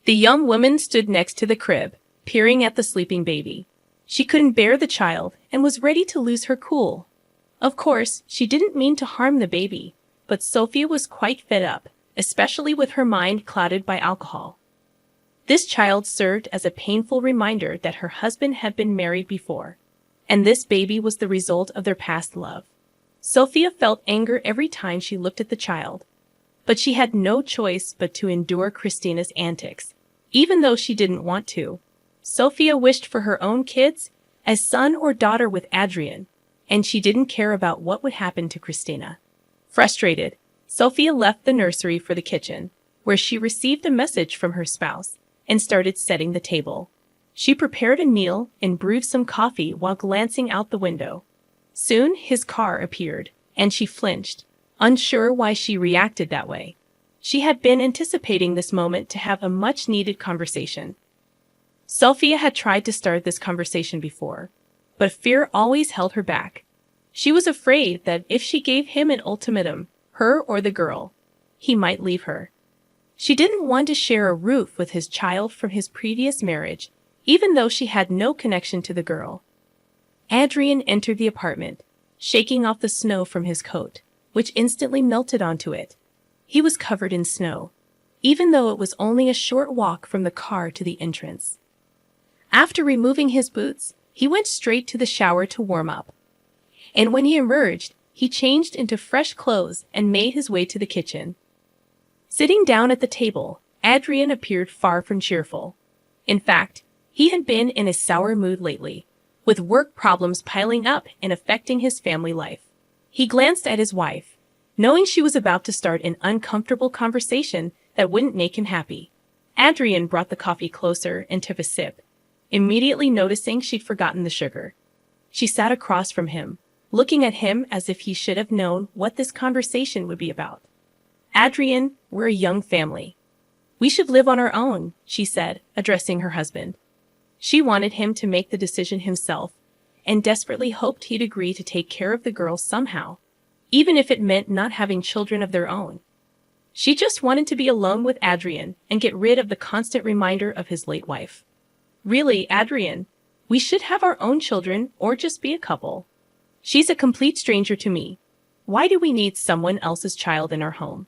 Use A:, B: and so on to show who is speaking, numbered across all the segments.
A: The young woman stood next to the crib, peering at the sleeping baby. She couldn't bear the child and was ready to lose her cool. Of course, she didn't mean to harm the baby, but Sophia was quite fed up, especially with her mind clouded by alcohol. This child served as a painful reminder that her husband had been married before, and this baby was the result of their past love. Sophia felt anger every time she looked at the child, but she had no choice but to endure Christina's antics, even though she didn't want to. Sophia wished for her own kids as son or daughter with Adrian, and she didn't care about what would happen to Christina. Frustrated, Sophia left the nursery for the kitchen, where she received a message from her spouse, and started setting the table. She prepared a meal and brewed some coffee while glancing out the window. Soon his car appeared, and she flinched, unsure why she reacted that way. She had been anticipating this moment to have a much-needed conversation. Sophia had tried to start this conversation before, but fear always held her back. She was afraid that if she gave him an ultimatum, her or the girl, he might leave her. She didn't want to share a roof with his child from his previous marriage, even though she had no connection to the girl. Adrian entered the apartment, shaking off the snow from his coat, which instantly melted onto it. He was covered in snow, even though it was only a short walk from the car to the entrance. After removing his boots, he went straight to the shower to warm up. And when he emerged, he changed into fresh clothes and made his way to the kitchen. Sitting down at the table, Adrian appeared far from cheerful. In fact, he had been in a sour mood lately, with work problems piling up and affecting his family life. He glanced at his wife, knowing she was about to start an uncomfortable conversation that wouldn't make him happy. Adrian brought the coffee closer and took a sip, immediately noticing she'd forgotten the sugar. She sat across from him, looking at him as if he should have known what this conversation would be about. Adrian, we're a young family. We should live on our own, she said, addressing her husband. She wanted him to make the decision himself, and desperately hoped he'd agree to take care of the girls somehow, even if it meant not having children of their own. She just wanted to be alone with Adrian and get rid of the constant reminder of his late wife. Really, Adrian, we should have our own children or just be a couple. She's a complete stranger to me. Why do we need someone else's child in our home?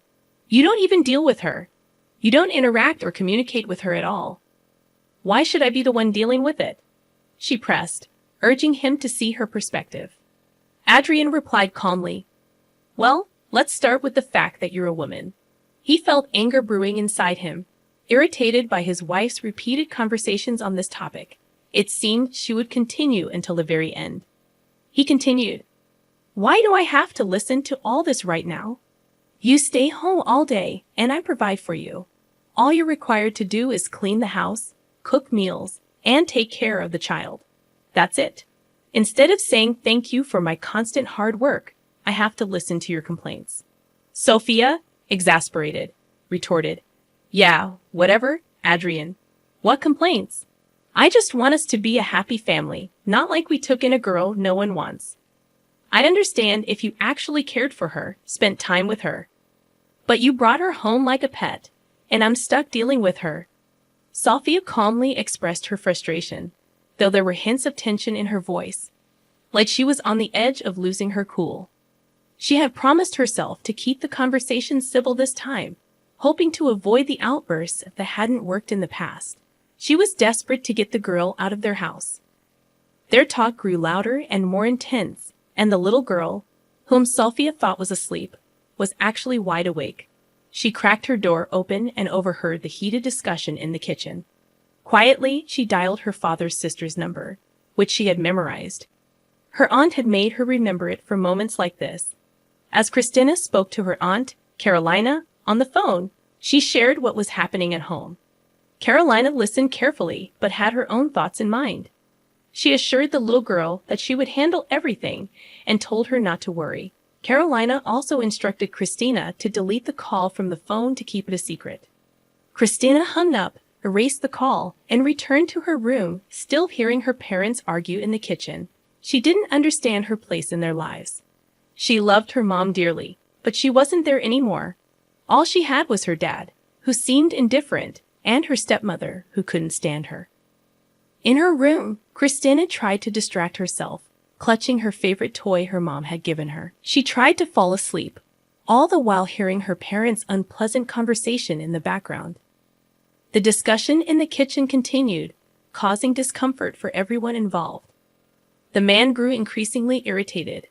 A: You don't even deal with her. You don't interact or communicate with her at all. Why should I be the one dealing with it? She pressed, urging him to see her perspective. Adrian replied calmly, Well, let's start with the fact that you're a woman. He felt anger brewing inside him, irritated by his wife's repeated conversations on this topic. It seemed she would continue until the very end. He continued, Why do I have to listen to all this right now? You stay home all day, and I provide for you. All you're required to do is clean the house, cook meals, and take care of the child. That's it. Instead of saying thank you for my constant hard work, I have to listen to your complaints. Sophia, exasperated, retorted, Yeah, whatever, Adrian. What complaints? I just want us to be a happy family, not like we took in a girl no one wants. I'd understand if you actually cared for her, spent time with her. But you brought her home like a pet, and I'm stuck dealing with her. Sophia calmly expressed her frustration, though there were hints of tension in her voice, like she was on the edge of losing her cool. She had promised herself to keep the conversation civil this time, hoping to avoid the outbursts that hadn't worked in the past. She was desperate to get the girl out of their house. Their talk grew louder and more intense, and the little girl, whom Sophia thought was asleep, was actually wide awake. She cracked her door open and overheard the heated discussion in the kitchen. Quietly, she dialed her father's sister's number, which she had memorized. Her aunt had made her remember it for moments like this. As Christina spoke to her aunt, Carolina, on the phone, she shared what was happening at home. Carolina listened carefully, but had her own thoughts in mind. She assured the little girl that she would handle everything and told her not to worry. Carolina also instructed Christina to delete the call from the phone to keep it a secret. Christina hung up, erased the call, and returned to her room, still hearing her parents argue in the kitchen. She didn't understand her place in their lives. She loved her mom dearly, but she wasn't there anymore. All she had was her dad, who seemed indifferent, and her stepmother, who couldn't stand her. In her room, Christina tried to distract herself, clutching her favorite toy her mom had given her. She tried to fall asleep, all the while hearing her parents' unpleasant conversation in the background. The discussion in the kitchen continued, causing discomfort for everyone involved. The man grew increasingly irritated.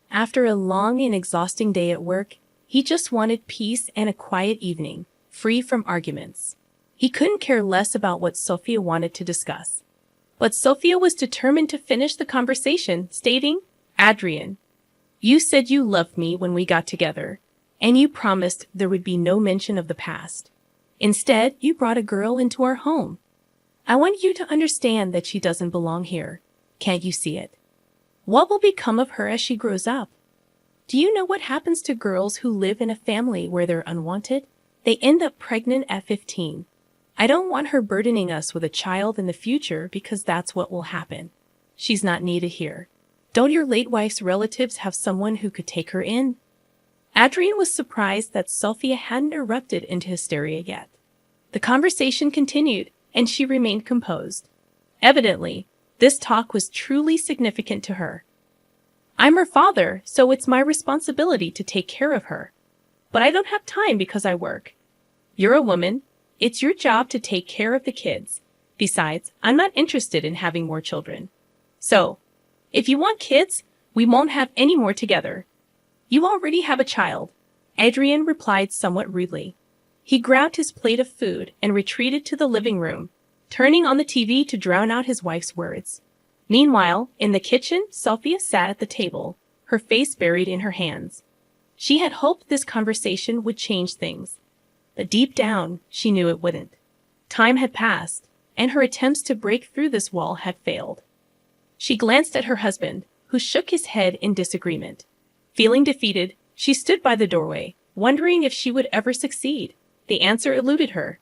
A: After a long and exhausting day at work, he just wanted peace and a quiet evening, free from arguments. He couldn't care less about what Sophia wanted to discuss. But Sophia was determined to finish the conversation, stating, "Adrian, you said you loved me when we got together, and you promised there would be no mention of the past. Instead, you brought a girl into our home. I want you to understand that she doesn't belong here. Can't you see it? What will become of her as she grows up? Do you know what happens to girls who live in a family where they're unwanted? They end up pregnant at 15. I don't want her burdening us with a child in the future because that's what will happen. She's not needed here. Don't your late wife's relatives have someone who could take her in?" Adrian was surprised that Sophia hadn't erupted into hysteria yet. The conversation continued, and she remained composed. Evidently, this talk was truly significant to her. "I'm her father, so it's my responsibility to take care of her. But I don't have time because I work. You're a woman. It's your job to take care of the kids. Besides, I'm not interested in having more children. So, if you want kids, we won't have any more together. You already have a child," Adrian replied somewhat rudely. He grabbed his plate of food and retreated to the living room, turning on the TV to drown out his wife's words. Meanwhile, in the kitchen, Sophia sat at the table, her face buried in her hands. She had hoped this conversation would change things, but deep down, she knew it wouldn't. Time had passed, and her attempts to break through this wall had failed. She glanced at her husband, who shook his head in disagreement. Feeling defeated, she stood by the doorway, wondering if she would ever succeed. The answer eluded her.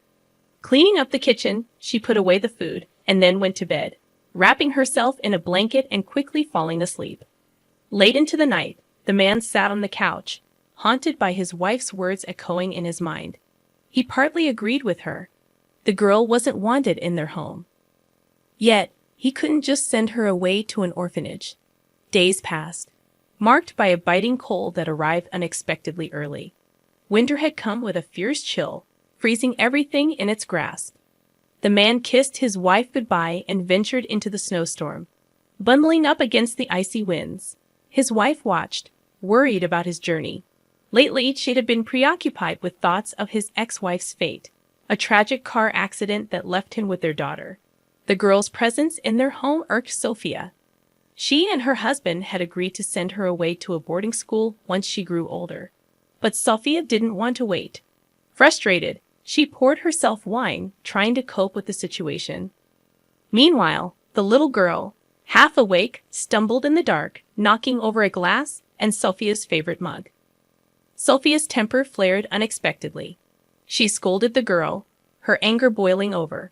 A: Cleaning up the kitchen, she put away the food and then went to bed, wrapping herself in a blanket and quickly falling asleep. Late into the night, the man sat on the couch, haunted by his wife's words echoing in his mind. He partly agreed with her. The girl wasn't wanted in their home. Yet, he couldn't just send her away to an orphanage. Days passed, marked by a biting cold that arrived unexpectedly early. Winter had come with a fierce chill, freezing everything in its grasp. The man kissed his wife goodbye and ventured into the snowstorm, bundling up against the icy winds. His wife watched, worried about his journey. Lately, she had been preoccupied with thoughts of his ex-wife's fate, a tragic car accident that left him with their daughter. The girl's presence in their home irked Sophia. She and her husband had agreed to send her away to a boarding school once she grew older. But Sophia didn't want to wait. Frustrated, she poured herself wine, trying to cope with the situation. Meanwhile, the little girl, half awake, stumbled in the dark, knocking over a glass and Sophia's favorite mug. Sophia's temper flared unexpectedly. She scolded the girl, her anger boiling over.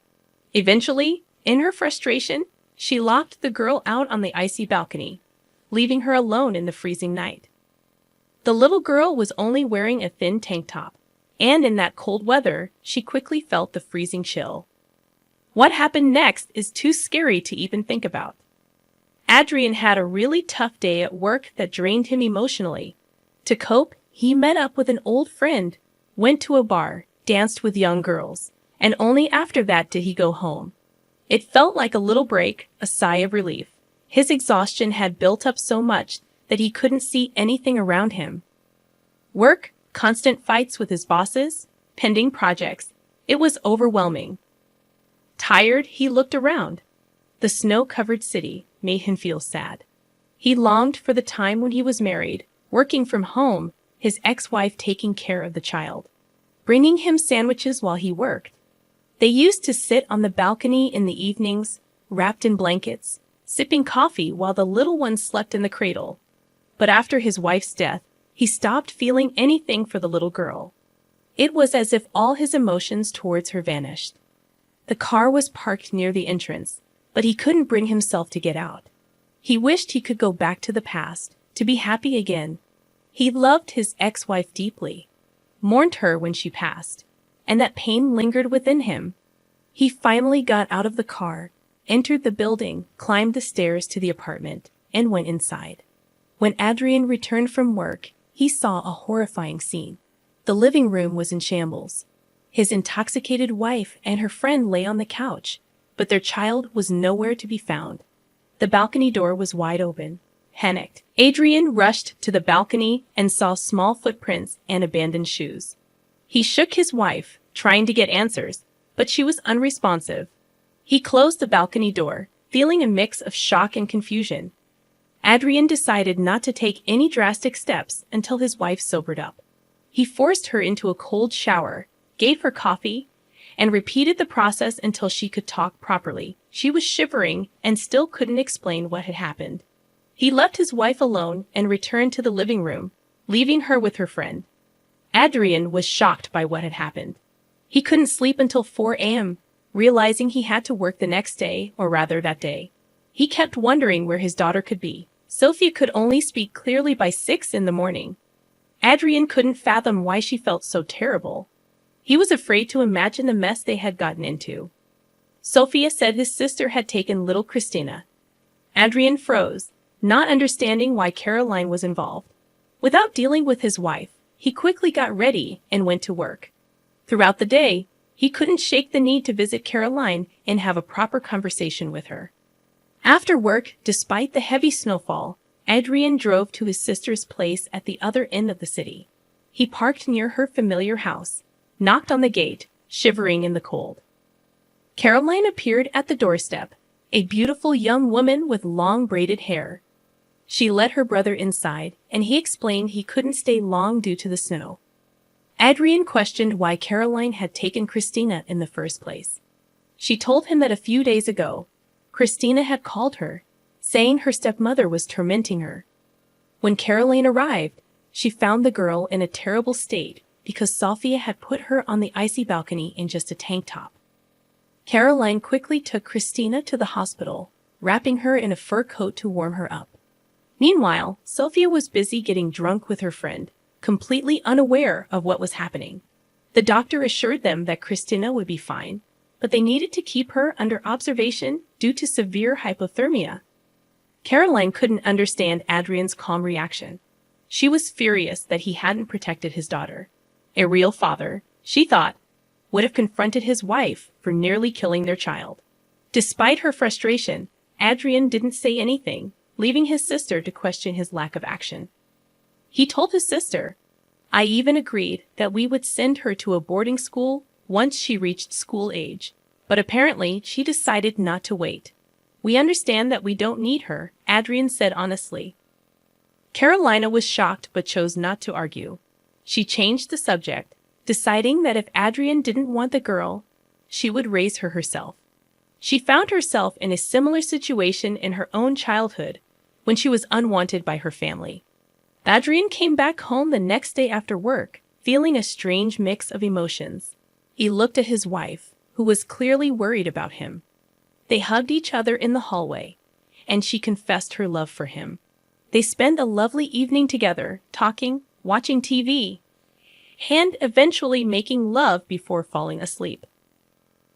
A: Eventually, in her frustration, she locked the girl out on the icy balcony, leaving her alone in the freezing night. The little girl was only wearing a thin tank top, and in that cold weather, she quickly felt the freezing chill. What happened next is too scary to even think about. Adrian had a really tough day at work that drained him emotionally. To cope, he met up with an old friend, went to a bar, danced with young girls, and only after that did he go home. It felt like a little break, a sigh of relief. His exhaustion had built up so much that he couldn't see anything around him. Work, constant fights with his bosses, pending projects. It was overwhelming. Tired, he looked around. The snow-covered city made him feel sad. He longed for the time when he was married, working from home, his ex-wife taking care of the child, bringing him sandwiches while he worked. They used to sit on the balcony in the evenings, wrapped in blankets, sipping coffee while the little one slept in the cradle. But after his wife's death, he stopped feeling anything for the little girl. It was as if all his emotions towards her vanished. The car was parked near the entrance, but he couldn't bring himself to get out. He wished he could go back to the past, to be happy again. He loved his ex-wife deeply, mourned her when she passed, and that pain lingered within him. He finally got out of the car, entered the building, climbed the stairs to the apartment, and went inside. When Adrian returned from work, he saw a horrifying scene. The living room was in shambles. His intoxicated wife and her friend lay on the couch, but their child was nowhere to be found. The balcony door was wide open. Panicked, Adrian rushed to the balcony and saw small footprints and abandoned shoes. He shook his wife, trying to get answers, but she was unresponsive. He closed the balcony door, feeling a mix of shock and confusion. Adrian decided not to take any drastic steps until his wife sobered up. He forced her into a cold shower, gave her coffee, and repeated the process until she could talk properly. She was shivering and still couldn't explain what had happened. He left his wife alone and returned to the living room, leaving her with her friend. Adrian was shocked by what had happened. He couldn't sleep until 4 a.m., realizing he had to work the next day, or rather that day. He kept wondering where his daughter could be. Sophia could only speak clearly by 6 in the morning. Adrian couldn't fathom why she felt so terrible. He was afraid to imagine the mess they had gotten into. Sophia said his sister had taken little Christina. Adrian froze, not understanding why Caroline was involved. Without dealing with his wife, he quickly got ready and went to work. Throughout the day, he couldn't shake the need to visit Caroline and have a proper conversation with her. After work, despite the heavy snowfall, Adrian drove to his sister's place at the other end of the city. He parked near her familiar house, knocked on the gate, shivering in the cold. Caroline appeared at the doorstep, a beautiful young woman with long braided hair. She led her brother inside, and he explained he couldn't stay long due to the snow. Adrian questioned why Caroline had taken Christina in the first place. She told him that a few days ago, Christina had called her, saying her stepmother was tormenting her. When Caroline arrived, she found the girl in a terrible state because Sophia had put her on the icy balcony in just a tank top. Caroline quickly took Christina to the hospital, wrapping her in a fur coat to warm her up. Meanwhile, Sophia was busy getting drunk with her friend, completely unaware of what was happening. The doctor assured them that Christina would be fine, but they needed to keep her under observation due to severe hypothermia. Caroline couldn't understand Adrian's calm reaction. She was furious that he hadn't protected his daughter. A real father, she thought, would have confronted his wife for nearly killing their child. Despite her frustration, Adrian didn't say anything, leaving his sister to question his lack of action. He told his sister, "I even agreed that we would send her to a boarding school once she reached school age, but apparently she decided not to wait. We understand that we don't need her," Adrian said honestly. Carolina was shocked but chose not to argue. She changed the subject, deciding that if Adrian didn't want the girl, she would raise her herself. She found herself in a similar situation in her own childhood, when she was unwanted by her family. Adrian came back home the next day after work, feeling a strange mix of emotions. He looked at his wife, who was clearly worried about him. They hugged each other in the hallway, and she confessed her love for him. They spent a lovely evening together, talking, watching TV, and eventually making love before falling asleep.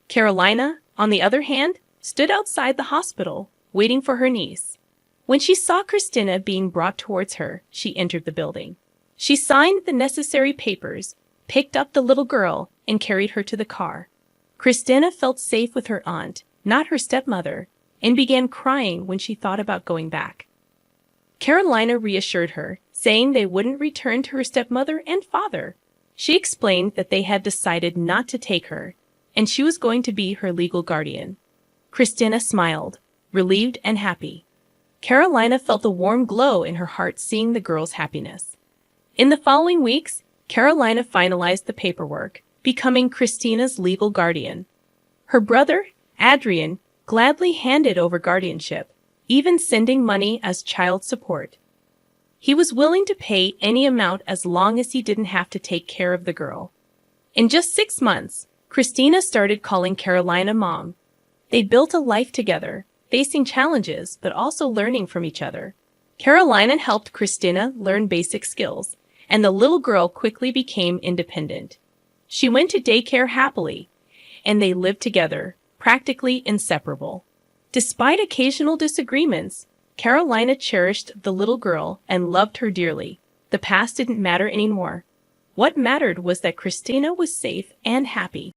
A: Carolina, on the other hand, stood outside the hospital, waiting for her niece. When she saw Christina being brought towards her, she entered the building. She signed the necessary papers, picked up the little girl, and carried her to the car. Christina felt safe with her aunt, not her stepmother, and began crying when she thought about going back. Carolina reassured her, saying they wouldn't return to her stepmother and father. She explained that they had decided not to take her, and she was going to be her legal guardian. Christina smiled, relieved and happy. Carolina felt a warm glow in her heart seeing the girl's happiness. In the following weeks, Carolina finalized the paperwork, becoming Christina's legal guardian. Her brother, Adrian, gladly handed over guardianship, even sending money as child support. He was willing to pay any amount as long as he didn't have to take care of the girl. In just 6 months, Christina started calling Carolina Mom. They built a life together, facing challenges but also learning from each other. Carolina helped Christina learn basic skills, and the little girl quickly became independent. She went to daycare happily, and they lived together, practically inseparable. Despite occasional disagreements, Carolina cherished the little girl and loved her dearly. The past didn't matter anymore. What mattered was that Christina was safe and happy.